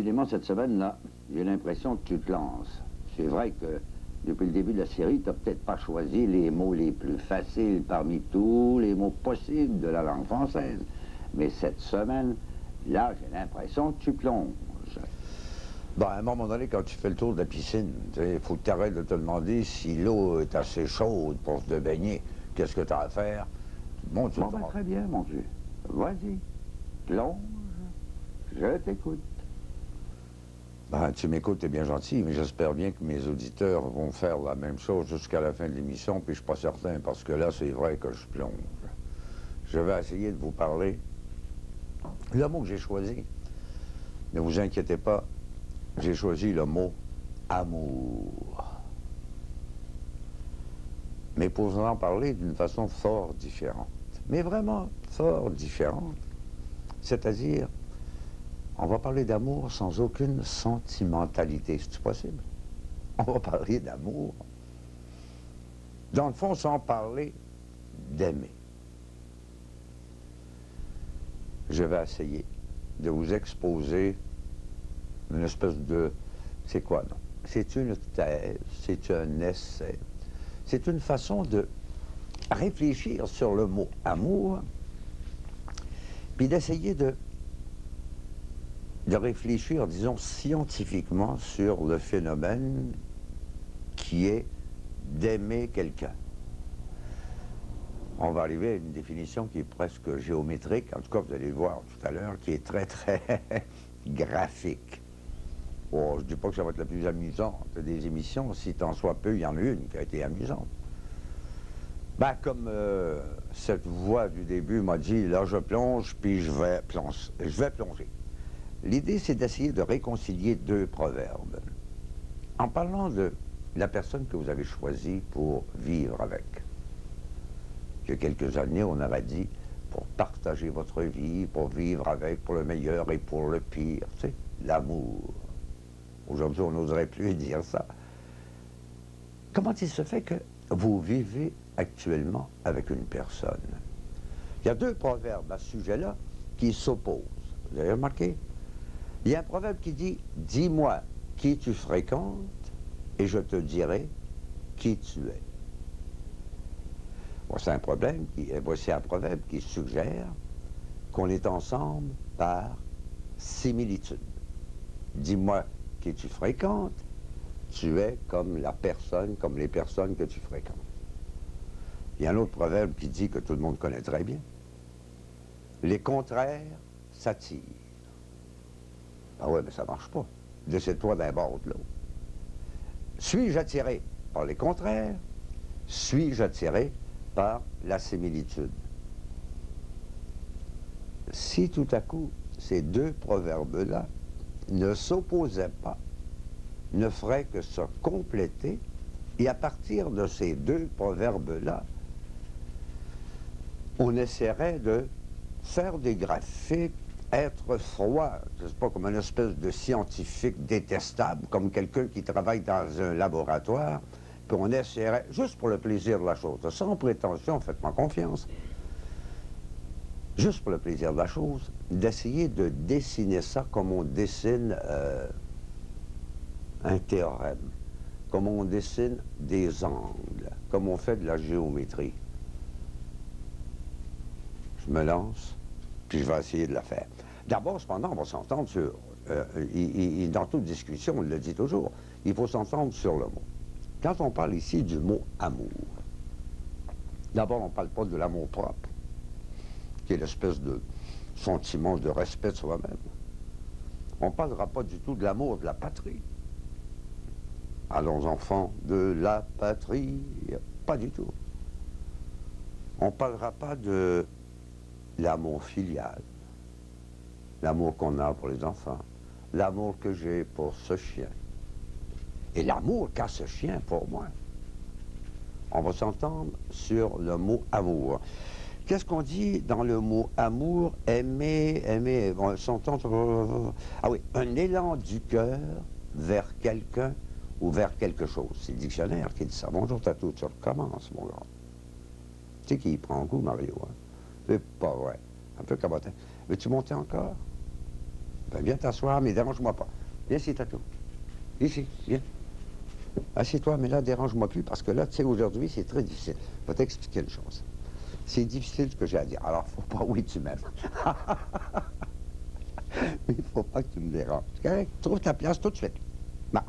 décidément, cette semaine-là, j'ai l'impression que tu te lances. C'est vrai que depuis le début de la série, tu n'as peut-être pas choisi les mots les plus faciles parmi tous les mots possibles de la langue française. Mais cette semaine, là, j'ai l'impression que tu plonges. Bon, à un moment donné, quand tu fais le tour de la piscine, il faut que tu arrêtes de te demander si l'eau est assez chaude pour te baigner. Qu'est-ce que tu as à faire? Bon, ben, très bien, mon Dieu. Vas-y, plonge. Je t'écoute. Ben, tu m'écoutes, t'es bien gentil, mais j'espère bien que mes auditeurs vont faire la même chose jusqu'à la fin de l'émission, puis je suis pas certain, parce que là, c'est vrai que je plonge. Je vais essayer de vous parler. Le mot que j'ai choisi, ne vous inquiétez pas, j'ai choisi le mot amour. Mais pour vous en parler d'une façon fort différente. Mais vraiment fort différente. C'est-à-dire, on va parler d'amour sans aucune sentimentalité. C'est possible? On va parler d'amour. Dans le fond, sans parler d'aimer. Je vais essayer de vous exposer une espèce de... C'est quoi, non? C'est une thèse, c'est un essai. C'est une façon de réfléchir sur le mot amour, puis d'essayer de réfléchir, disons, scientifiquement sur le phénomène qui est d'aimer quelqu'un. On va arriver à une définition qui est presque géométrique, en tout cas, vous allez le voir tout à l'heure, qui est très, très graphique. Oh, je ne dis pas que ça va être la plus amusante des émissions, si tant soit peu, il y en a une qui a été amusante. Ben, comme cette voix du début m'a dit, là je plonge, puis je vais plonger. L'idée, c'est d'essayer de réconcilier deux proverbes. En parlant de la personne que vous avez choisie pour vivre avec. Il y a quelques années, on aurait dit, pour partager votre vie, pour vivre avec, pour le meilleur et pour le pire, tu sais, l'amour. Aujourd'hui, on n'oserait plus dire ça. Comment il se fait que vous vivez actuellement avec une personne? Il y a deux proverbes à ce sujet-là qui s'opposent. Vous avez remarqué? Il y a un proverbe qui dit « Dis-moi qui tu fréquentes et je te dirai qui tu es. » Voici un proverbe qui suggère qu'on est ensemble par similitude. Dis-moi qui tu fréquentes, tu es comme la personne, comme les personnes que tu fréquentes. Il y a un autre proverbe qui dit que tout le monde connaît très bien. Les contraires s'attirent. Ah ouais, mais ça marche pas. Décide-toi d'un bord ou de l'autre. Suis-je attiré par les contraires? Suis-je attiré par la similitude? Si tout à coup, ces deux proverbes-là ne s'opposaient pas, ne feraient que se compléter, et à partir de ces deux proverbes-là, on essaierait de faire des graphiques, être froid, je ne sais pas, comme une espèce de scientifique détestable, comme quelqu'un qui travaille dans un laboratoire, puis on essaierait, juste pour le plaisir de la chose, sans prétention, faites-moi confiance, juste pour le plaisir de la chose, d'essayer de dessiner ça comme on dessine un théorème, comme on dessine des angles, comme on fait de la géométrie. Je me lance, puis je vais essayer de la faire. D'abord, cependant, on va s'entendre sur... dans toute discussion, on le dit toujours, il faut s'entendre sur le mot. Quand on parle ici du mot amour, d'abord, on ne parle pas de l'amour propre, qui est l'espèce de sentiment de respect de soi-même. On ne parlera pas du tout de l'amour de la patrie. Allons, enfants, de la patrie, pas du tout. On ne parlera pas de l'amour filial, l'amour qu'on a pour les enfants, l'amour que j'ai pour ce chien, et l'amour qu'a ce chien pour moi. On va s'entendre sur le mot amour. Qu'est-ce qu'on dit dans le mot amour? Aimer, aimer, on s'entend... Ah oui, un élan du cœur vers quelqu'un ou vers quelque chose. C'est le dictionnaire qui dit ça. Bonjour Tatou, tu recommences, mon gars. Tu sais qui y prend goût, Mario, hein? C'est pas vrai. Un peu cabotin. Veux-tu monter encore? Ben, viens t'asseoir, mais dérange-moi pas. Viens ici, Tatou. Ici, viens. Assieds-toi, mais là, dérange-moi plus, parce que là, tu sais, aujourd'hui, c'est très difficile. Je vais t'expliquer une chose. C'est difficile ce que j'ai à dire. Alors, faut pas, oui, tu m'aimes. Mais il faut pas que tu me déranges. C'est correct? Trouve ta place tout de suite. Bah,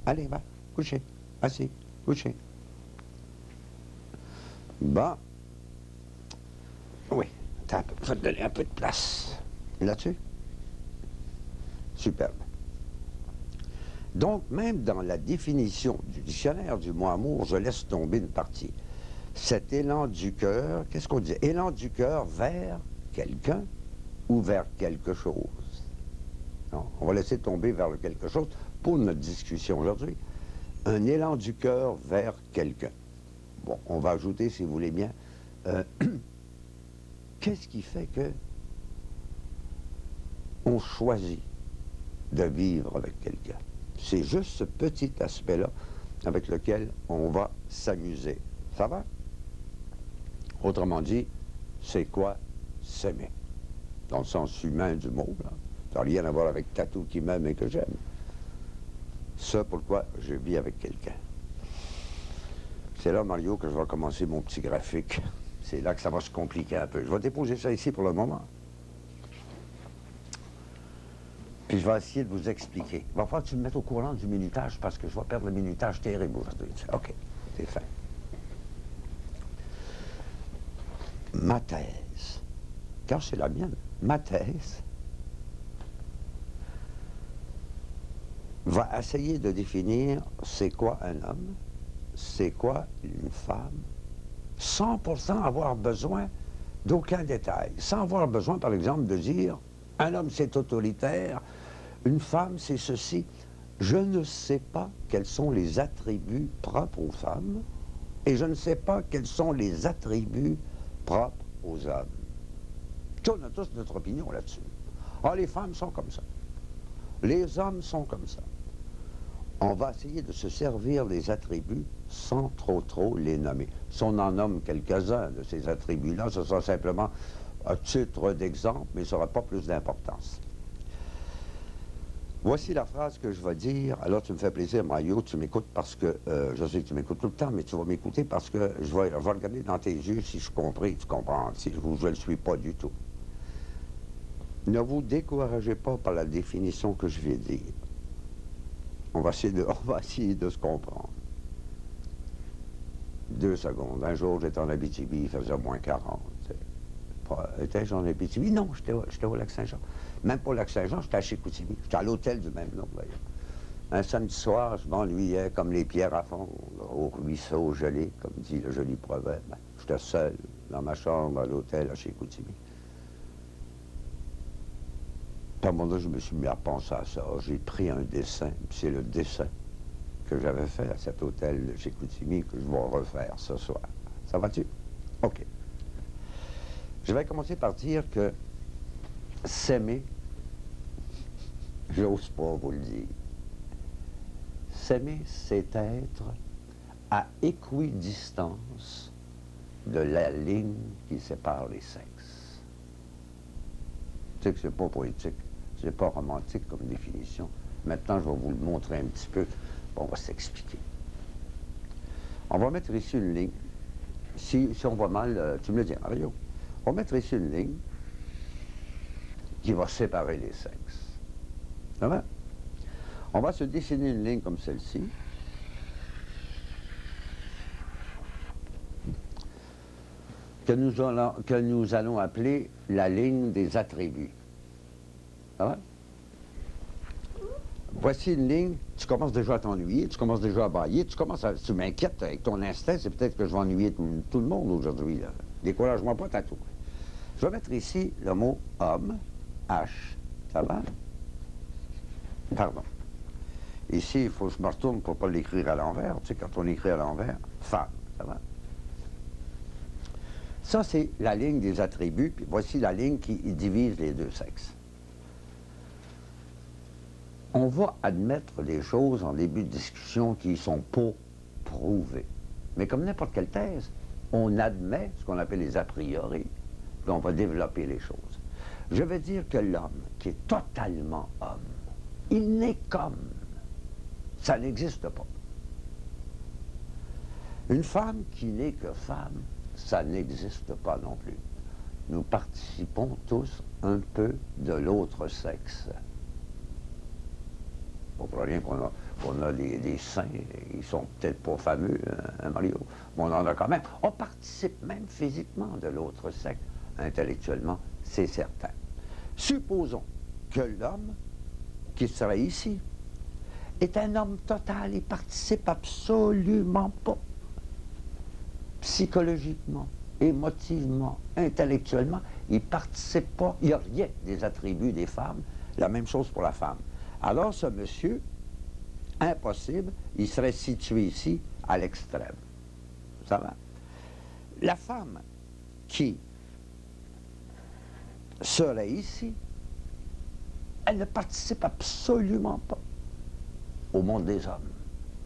allez, va, coucher. Assis, coucher. Bon. Oui, t'as besoin de donner un peu de place. Là-dessus? Superbe. Donc, même dans la définition du dictionnaire du mot amour, je laisse tomber une partie. Cet élan du cœur, qu'est-ce qu'on dit? Élan du cœur vers quelqu'un ou vers quelque chose? Non, on va laisser tomber vers le quelque chose pour notre discussion aujourd'hui. Un élan du cœur vers quelqu'un. Bon, on va ajouter, si vous voulez bien, qu'est-ce qui fait que on choisit de vivre avec quelqu'un? C'est juste ce petit aspect-là avec lequel on va s'amuser. Ça va? Autrement dit, c'est quoi s'aimer? Dans le sens humain du mot, là. Ça n'a rien à voir avec Tatou qui m'aime et que j'aime. Ça, pourquoi je vis avec quelqu'un. C'est là, Mario, que je vais commencer mon petit graphique. C'est là que ça va se compliquer un peu. Je vais déposer ça ici pour le moment. Puis je vais essayer de vous expliquer. Il va falloir que tu me mettes au courant du minutage parce que je vais perdre le minutage terrible aujourd'hui. OK, c'est fait. Ma thèse, car c'est la mienne, ma thèse va essayer de définir c'est quoi un homme, c'est quoi une femme, sans pourtant avoir besoin d'aucun détail, sans avoir besoin, par exemple, de dire un homme c'est autoritaire, une femme c'est ceci. Je ne sais pas quels sont les attributs propres aux femmes et je ne sais pas quels sont les attributs propres aux hommes. On a tous notre opinion là-dessus. Ah, les femmes sont comme ça. Les hommes sont comme ça. On va essayer de se servir des attributs sans trop les nommer. Si on en nomme quelques-uns de ces attributs-là, ce sera simplement à titre d'exemple, mais ça n'aura pas plus d'importance. Voici la phrase que je vais dire. Alors, tu me fais plaisir, Mario, tu m'écoutes parce que, je sais que tu m'écoutes tout le temps, mais tu vas m'écouter parce que je vais regarder dans tes yeux si je comprends, tu comprends, si je ne le suis pas du tout. Ne vous découragez pas par la définition que je vais dire. On va essayer de se comprendre. 2 secondes. Un jour, j'étais en Abitibi, il faisait moins 40. Étais-je en Abitibi? Non, j'étais au Lac-Saint-Jean. Même pas au Lac-Saint-Jean, j'étais à Chicoutimi. J'étais à l'hôtel du même nom, d'ailleurs. Un samedi soir, je m'ennuyais comme les pierres à fond, au ruisseau gelé, comme dit le joli proverbe. J'étais seul dans ma chambre à l'hôtel à Chicoutimi. Puis à un moment donné, je me suis mis à penser à ça. J'ai pris un dessin, c'est le dessin que j'avais fait à cet hôtel de Chicoutimi que je vais refaire ce soir. Ça va-tu? OK. Je vais commencer par dire que s'aimer, j'ose pas vous le dire. S'aimer, c'est être à équidistance de la ligne qui sépare les sexes. Tu sais que c'est pas poétique, c'est pas romantique comme définition. Maintenant, je vais vous le montrer un petit peu. On va s'expliquer. On va mettre ici une ligne. Si on voit mal, tu me le dis, Mario. On va mettre ici une ligne qui va séparer les sexes. Ça va? On va se dessiner une ligne comme celle-ci. Que nous allons appeler la ligne des attributs. Ça va? Voici une ligne, tu commences déjà à t'ennuyer, tu commences déjà à bailler, tu m'inquiètes avec ton instinct, c'est peut-être que je vais ennuyer tout le monde aujourd'hui. Décourage-moi pas, Tatou. Je vais mettre ici le mot homme, H, ça va? Pardon. Ici, il faut que je me retourne pour ne pas l'écrire à l'envers. Tu sais, quand on écrit à l'envers, femme, ça va? Ça, c'est la ligne des attributs, puis voici la ligne qui divise les deux sexes. On va admettre des choses en début de discussion qui ne sont pas prouvées. Mais comme n'importe quelle thèse, on admet ce qu'on appelle les a priori, puis on va développer les choses. Je veux dire que l'homme qui est totalement homme, il n'est qu'homme. Ça n'existe pas. Une femme qui n'est que femme, ça n'existe pas non plus. Nous participons tous un peu de l'autre sexe. Pas pour rien qu'on a des seins, ils sont peut-être pas fameux, hein, Mario, mais on en a quand même. On participe même physiquement de l'autre sexe, intellectuellement, c'est certain. Supposons que l'homme qui serait ici est un homme total, il participe absolument pas. Psychologiquement, émotivement, intellectuellement, il ne participe pas, il n'y a rien des attributs des femmes. La même chose pour la femme. Alors ce monsieur, impossible, il serait situé ici, à l'extrême. Ça va? La femme qui serait ici, elle ne participe absolument pas au monde des hommes,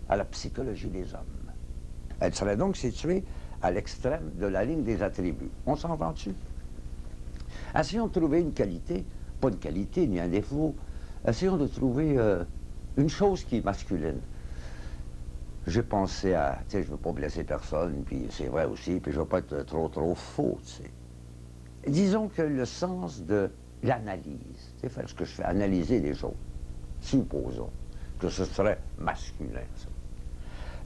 à la psychologie des hommes. Elle serait donc située à l'extrême de la ligne des attributs. On s'entend-tu? Essayons de trouver une qualité, pas une qualité ni un défaut, essayons de trouver une chose qui est masculine. J'ai pensé à, tu sais, je ne veux pas blesser personne, puis c'est vrai aussi, puis je ne veux pas être trop faux, tu sais. Disons que le sens de l'analyse, c'est faire ce que je fais, analyser les choses. Supposons que ce serait masculin, ça.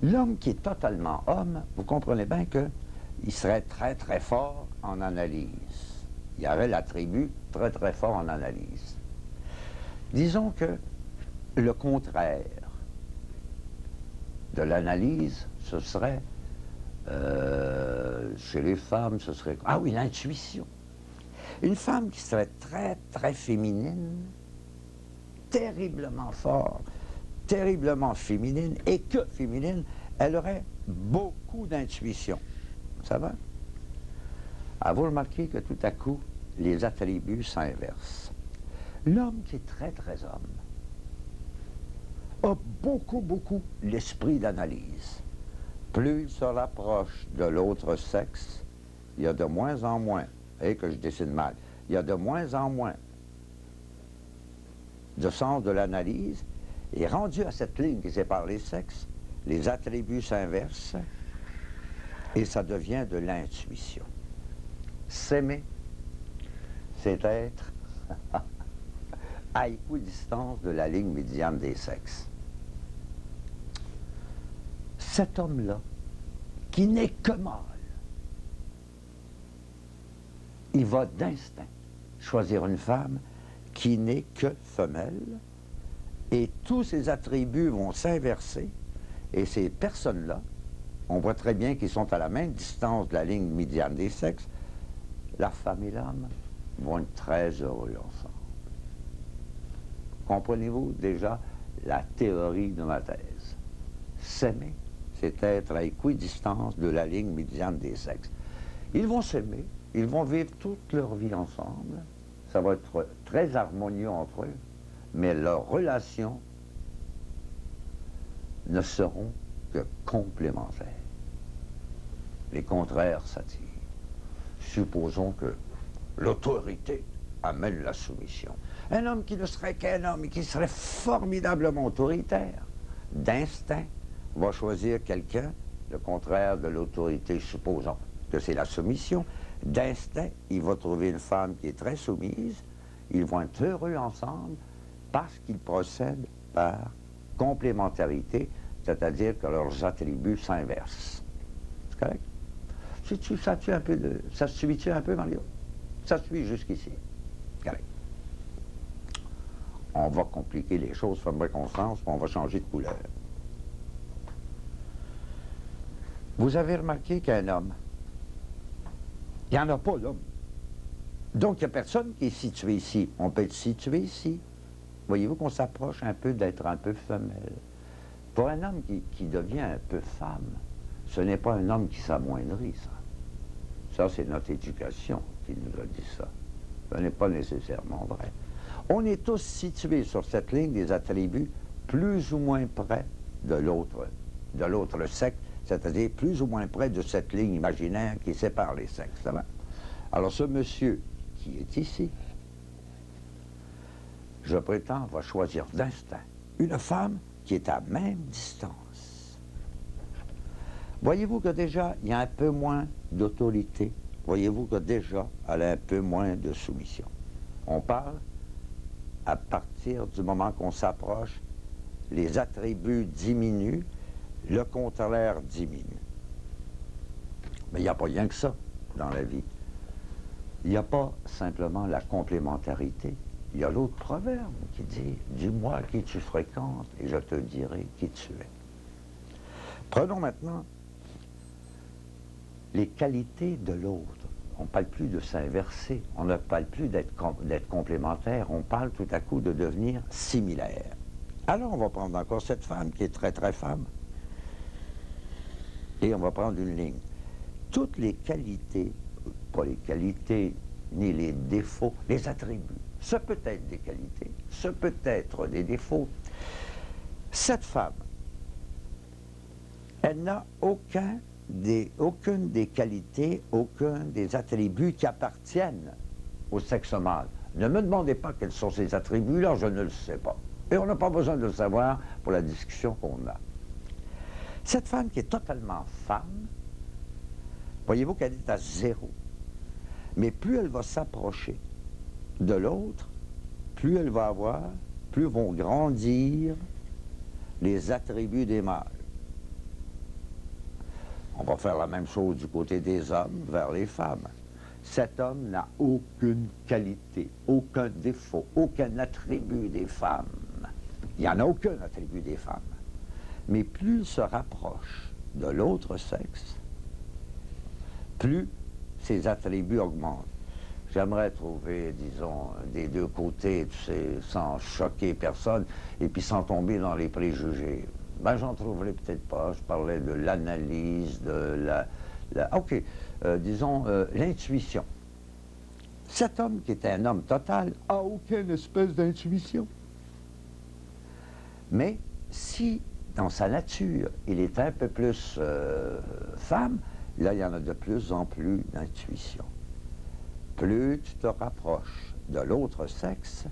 L'homme qui est totalement homme, vous comprenez bien qu'il serait très fort en analyse. Il y aurait l'attribut très fort en analyse. Disons que le contraire de l'analyse, ce serait, chez les femmes, ce serait, ah oui, l'intuition. Une femme qui serait très féminine, terriblement forte, terriblement féminine, et que féminine, elle aurait beaucoup d'intuition. Ça va? À vous remarquer que tout à coup, les attributs s'inversent. L'homme qui est très homme a beaucoup l'esprit d'analyse. Plus il se rapproche de l'autre sexe, il y a de moins en moins, et que je dessine mal, il y a de moins en moins de sens de l'analyse. Et rendu à cette ligne qui sépare les sexes, les attributs s'inversent et ça devient de l'intuition. S'aimer, c'est être à équidistance de la ligne médiane des sexes. Cet homme-là, qui n'est que mâle, il va d'instinct choisir une femme qui n'est que femelle, et tous ces attributs vont s'inverser, et ces personnes-là, on voit très bien qu'ils sont à la même distance de la ligne médiane des sexes, la femme et l'homme vont être très heureux ensemble. Comprenez-vous déjà la théorie de ma thèse? S'aimer, c'est être à équidistance de la ligne médiane des sexes. Ils vont s'aimer, ils vont vivre toute leur vie ensemble, ça va être très harmonieux entre eux, mais leurs relations ne seront que complémentaires. Les contraires s'attirent. Supposons que l'autorité amène la soumission. Un homme qui ne serait qu'un homme et qui serait formidablement autoritaire, d'instinct, va choisir quelqu'un, le contraire de l'autorité, supposons que c'est la soumission. D'instinct, il va trouver une femme qui est très soumise, ils vont être heureux ensemble parce qu'ils procèdent par complémentarité, c'est-à-dire que leurs attributs s'inversent. C'est correct? Ça se suit-tu un peu, Mario? Ça se suit jusqu'ici. Correct. On va compliquer les choses, faire bien conscience, puis on va changer de couleur. Vous avez remarqué qu'un homme, il n'y en a pas l'homme. Donc, il n'y a personne qui est situé ici. On peut être situé ici. Voyez-vous qu'on s'approche un peu d'être un peu femelle. Pour un homme qui devient un peu femme, ce n'est pas un homme qui s'amoindrit, ça. Ça, c'est notre éducation qui nous a dit ça. Ce n'est pas nécessairement vrai. On est tous situés sur cette ligne des attributs plus ou moins près de l'autre sexe, c'est-à-dire plus ou moins près de cette ligne imaginaire qui sépare les sexes. Ça va? Alors, ce monsieur qui est ici je prétends, va choisir d'instinct une femme qui est à même distance. Voyez-vous que déjà, il y a un peu moins d'autorité. Voyez-vous que déjà, elle a un peu moins de soumission. On parle, à partir du moment qu'on s'approche, les attributs diminuent, le contraire diminue. Mais il n'y a pas rien que ça dans la vie. Il n'y a pas simplement la complémentarité. Il y a l'autre proverbe qui dit « Dis-moi qui tu fréquentes et je te dirai qui tu es ». Prenons maintenant les qualités de l'autre. On ne parle plus de s'inverser, on ne parle plus d'être complémentaire, on parle tout à coup de devenir similaire. Alors on va prendre encore cette femme qui est très très femme et on va prendre une ligne. Toutes les qualités, pas les qualités ni les défauts, les attributs, ce peut être des qualités, ce peut être des défauts. Cette femme, elle n'a aucune des qualités, aucun des attributs qui appartiennent au sexe mâle. Ne me demandez pas quels sont ces attributs-là, je ne le sais pas. Et on n'a pas besoin de le savoir pour la discussion qu'on a. Cette femme qui est totalement femme, voyez-vous qu'elle est à zéro. Mais plus elle va s'approcher de l'autre, plus elle va avoir, plus vont grandir les attributs des mâles. On va faire la même chose du côté des hommes vers les femmes. Cet homme n'a aucune qualité, aucun défaut, aucun attribut des femmes. Il n'y en a aucun attribut des femmes. Mais plus il se rapproche de l'autre sexe, plus ses attributs augmentent. J'aimerais trouver, disons, des deux côtés, tu sais, sans choquer personne et puis sans tomber dans les préjugés. Ben, j'en trouverai peut-être pas. Je parlais de l'analyse, de disons, l'intuition. Cet homme qui est un homme total a aucune espèce d'intuition. Mais si, dans sa nature, il est un peu plus femme, là, il y en a de plus en plus d'intuition. Plus tu te rapproches de l'autre sexe,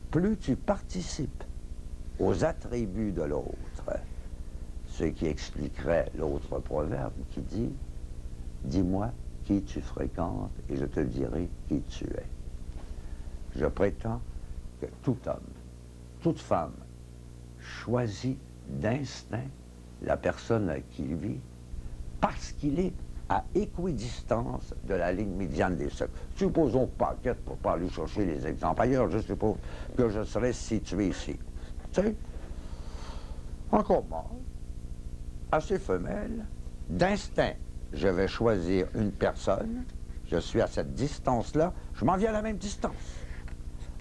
plus tu participes aux attributs de l'autre. Ce qui expliquerait l'autre proverbe qui dit « Dis-moi qui tu fréquentes et je te dirai qui tu es ». Je prétends que tout homme, toute femme choisit d'instinct la personne à qui il vit parce qu'il est à équidistance de la ligne médiane des sexes. Supposons pas, pour ne pas aller chercher les exemples ailleurs, je suppose que je serais situé ici. Tu sais, encore mâle, assez femelle, d'instinct, je vais choisir une personne, je suis à cette distance-là, je m'en viens à la même distance.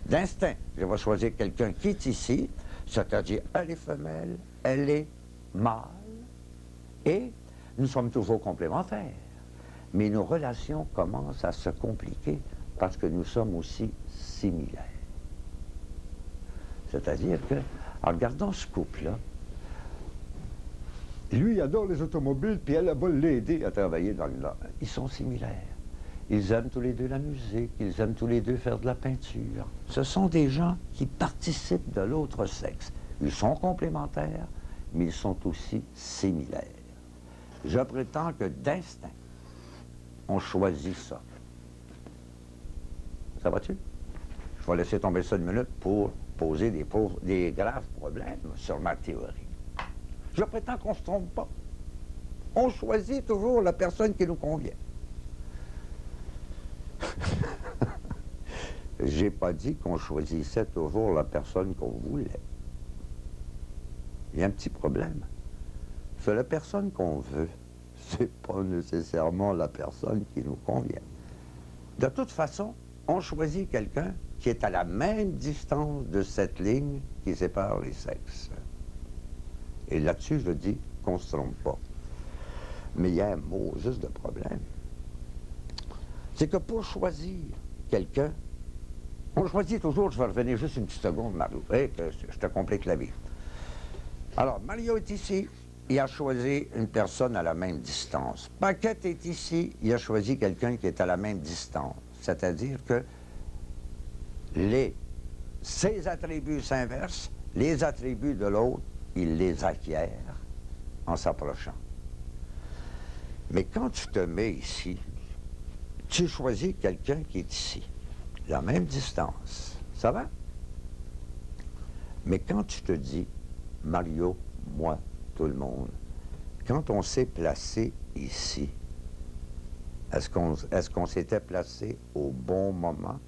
D'instinct, je vais choisir quelqu'un qui est ici, c'est-à-dire elle est femelle, elle est mâle, et nous sommes toujours complémentaires. Mais nos relations commencent à se compliquer parce que nous sommes aussi similaires. C'est-à-dire que, en regardant ce couple-là, lui, il adore les automobiles, puis elle va l'aider à travailler dans le Nord. Ils sont similaires. Ils aiment tous les deux la musique, ils aiment tous les deux faire de la peinture. Ce sont des gens qui participent de l'autre sexe. Ils sont complémentaires, mais ils sont aussi similaires. Je prétends que d'instinct, on choisit ça. Ça va-tu? Je vais laisser tomber ça une minute pour poser des graves problèmes sur ma théorie. Je prétends qu'on ne se trompe pas. On choisit toujours la personne qui nous convient. J'ai pas dit qu'on choisissait toujours la personne qu'on voulait. Il y a un petit problème. C'est la personne qu'on veut. C'est pas nécessairement la personne qui nous convient. De toute façon, on choisit quelqu'un qui est à la même distance de cette ligne qui sépare les sexes. Et là-dessus, je dis qu'on ne se trompe pas. Mais il y a un mot juste de problème. C'est que pour choisir quelqu'un, on choisit toujours, je vais revenir juste une petite seconde, Mario, que je te complique la vie. Alors, Mario est ici, il a choisi une personne à la même distance. Paquette est ici, il a choisi quelqu'un qui est à la même distance. C'est-à-dire que les ses attributs s'inversent, les attributs de l'autre, il les acquiert en s'approchant. Mais quand tu te mets ici, tu choisis quelqu'un qui est ici, la même distance, ça va? Mais quand tu te dis, Mario, moi, tout le monde, quand on s'est placé ici, est-ce qu'on s'était placé au bon moment,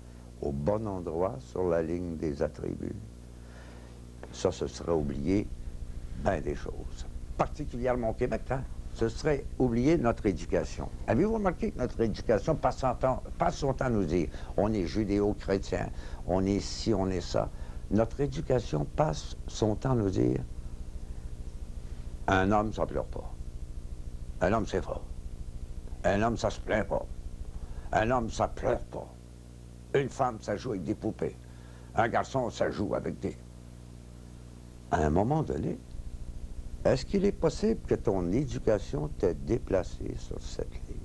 au bon endroit sur la ligne des attributs? Ça, ce serait oublier bien des choses. Particulièrement au Québec, hein? Ce serait oublier notre éducation. Avez-vous remarqué que notre éducation passe son temps à nous dire on est judéo-chrétien, on est ci, on est ça. Notre éducation passe son temps à nous dire un homme, ça pleure pas. Un homme, c'est fort. Un homme, ça se plaint pas. Un homme, ça pleure pas. Une femme, ça joue avec des poupées. Un garçon, ça joue avec des... À un moment donné, est-ce qu'il est possible que ton éducation t'ait déplacé sur cette ligne?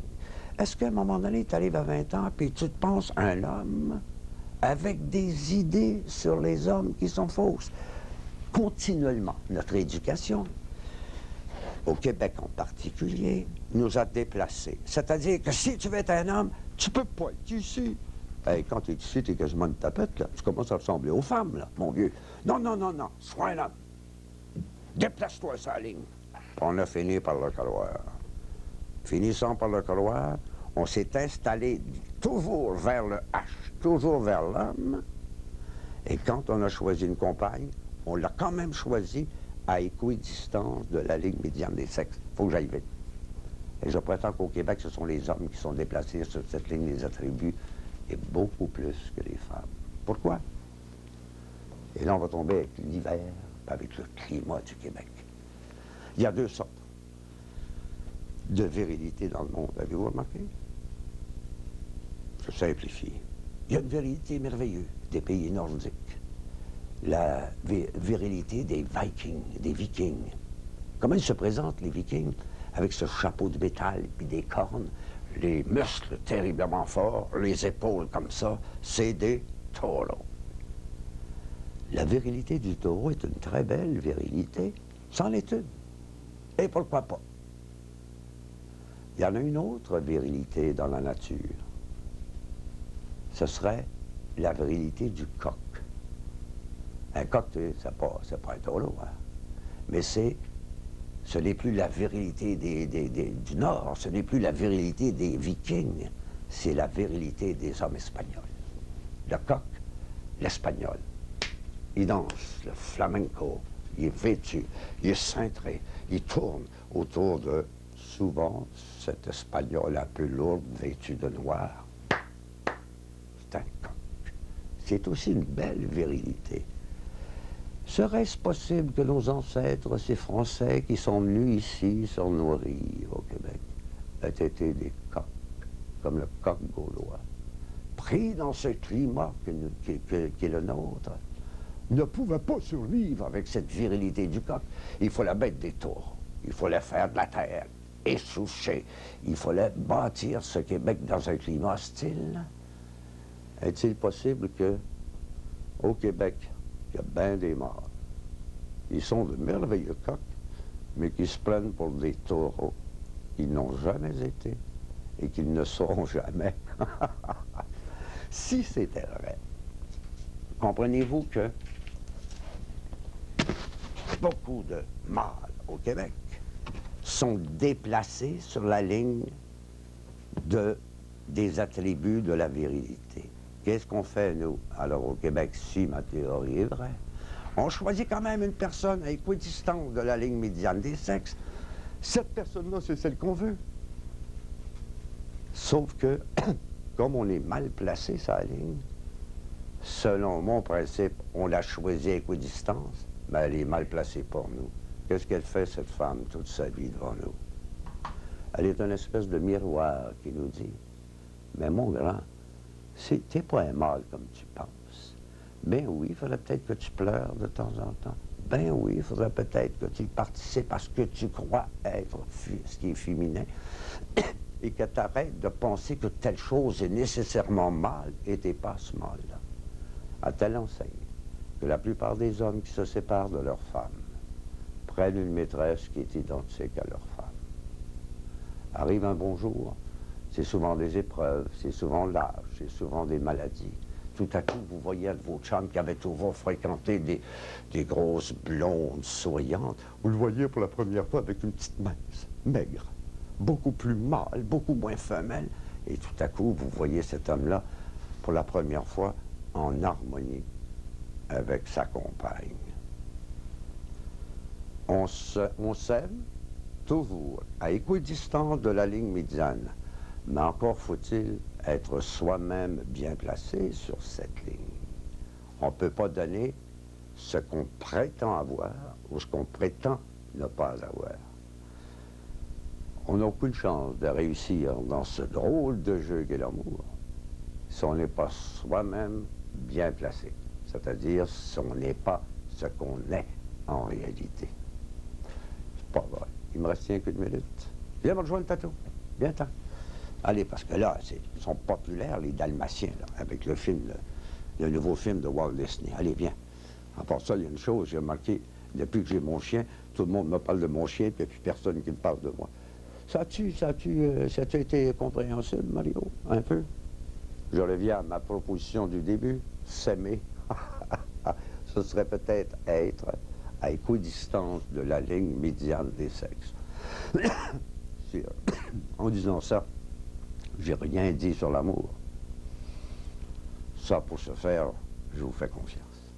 Est-ce qu'à un moment donné, tu arrives à 20 ans puis tu te penses un homme avec des idées sur les hommes qui sont fausses? Continuellement, notre éducation, au Québec en particulier, nous a déplacés. C'est-à-dire que si tu veux être un homme, tu peux pas être ici. Hey, quand tu es ici, tu es quasiment une tapette, là. Tu commences à ressembler aux femmes, là, mon vieux. Non, non, non, non, sois un homme. Déplace-toi sur la ligne. On a fini par le couloir. Finissant par le couloir, on s'est installé toujours vers le H, toujours vers l'homme. Et quand on a choisi une compagne, on l'a quand même choisi à équidistance de la ligne médiane des sexes. Il faut que j'aille vite. Et je prétends qu'au Québec, ce sont les hommes qui sont déplacés sur cette ligne des attributs, et beaucoup plus que les femmes. Pourquoi? Et là, on va tomber avec l'hiver, avec le climat du Québec. Il y a deux sortes de virilité dans le monde. Avez-vous remarqué? Je simplifie. Il y a une virilité merveilleuse des pays nordiques. La virilité des Vikings. Comment ils se présentent, les Vikings, avec ce chapeau de métal et des cornes, les muscles terriblement forts, les épaules comme ça, c'est des taureaux. La virilité du taureau est une très belle virilité, c'en est une. Et pourquoi pas? Il y en a une autre virilité dans la nature. Ce serait la virilité du coq. Un coq, c'est pas un taureau, hein? Mais ce n'est plus la virilité du Nord, ce n'est plus la virilité des Vikings, c'est la virilité des hommes espagnols. Le coq, l'espagnol, il danse le flamenco, il est vêtu, il est cintré, il tourne autour de, souvent, cet espagnol un peu lourd, vêtu de noir. C'est un coq. C'est aussi une belle virilité. Serait-ce possible que nos ancêtres, ces Français qui sont venus ici sur nos rives au Québec, aient été des coqs, comme le coq gaulois, pris dans ce climat qui est le nôtre, ne pouvaient pas survivre avec cette virilité du coq. Il fallait mettre des taureaux, il fallait faire de la terre, essoucher, il fallait bâtir ce Québec dans un climat hostile. Est-il possible que, au Québec, il y a bien des morts. Ils sont de merveilleux coqs, mais qui se prennent pour des taureaux. Ils n'ont jamais été et qu'ils ne seront jamais. Si c'était vrai, comprenez-vous que beaucoup de mâles au Québec sont déplacés sur la ligne des attributs de la virilité. Qu'est-ce qu'on fait, nous? Alors, au Québec, si ma théorie est vraie, on choisit quand même une personne à équidistance de la ligne médiane des sexes. Cette personne-là, c'est celle qu'on veut. Sauf que, comme on est mal placé sur la ligne, selon mon principe, on l'a choisie à équidistance, mais elle est mal placée pour nous. Qu'est-ce qu'elle fait, cette femme, toute sa vie devant nous? Elle est une espèce de miroir qui nous dit, mais mon grand, t'es pas un mâle comme tu penses. Ben oui, il faudrait peut-être que tu pleures de temps en temps. Ben oui, il faudrait peut-être que tu participes à ce que tu crois être ce qui est féminin et que tu arrêtes de penser que telle chose est nécessairement mâle et t'es pas ce mâle-là. À telle enseigne. que la plupart des hommes qui se séparent de leur femme prennent une maîtresse qui est identique à leur femme. Arrive un bon jour, c'est souvent des épreuves, c'est souvent l'âge, c'est souvent des maladies. Tout à coup, vous voyez un de vos chums qui avait toujours fréquenté des grosses blondes souriantes. Vous le voyez pour la première fois avec une petite mince, maigre, beaucoup plus mâle, beaucoup moins femelle. Et tout à coup, vous voyez cet homme-là pour la première fois en harmonie avec sa compagne. On s'aime toujours à équidistance de la ligne médiane, mais encore faut-il être soi-même bien placé sur cette ligne. On ne peut pas donner ce qu'on prétend avoir ou ce qu'on prétend ne pas avoir. On n'a aucune chance de réussir dans ce drôle de jeu qu'est l'amour si on n'est pas soi-même bien placé, c'est-à-dire si on n'est pas ce qu'on est en réalité. C'est pas vrai. Il me reste rien qu'une minute. Viens me rejoindre, Tato. Viens-t'en. Allez, parce que là, ils sont populaires, les Dalmatiens, là, avec le film, le nouveau film de Walt Disney. Allez, viens. À part ça, il y a une chose, j'ai remarqué, depuis que j'ai mon chien, tout le monde me parle de mon chien, puis il n'y a plus personne qui me parle de moi. Ça a-tu été compréhensible, Mario? Un peu? Je reviens à ma proposition du début, s'aimer. Ce serait peut-être être à équidistance de la ligne médiane des sexes. En disant ça, j'ai rien dit sur l'amour. Ça, pour ce faire, je vous fais confiance.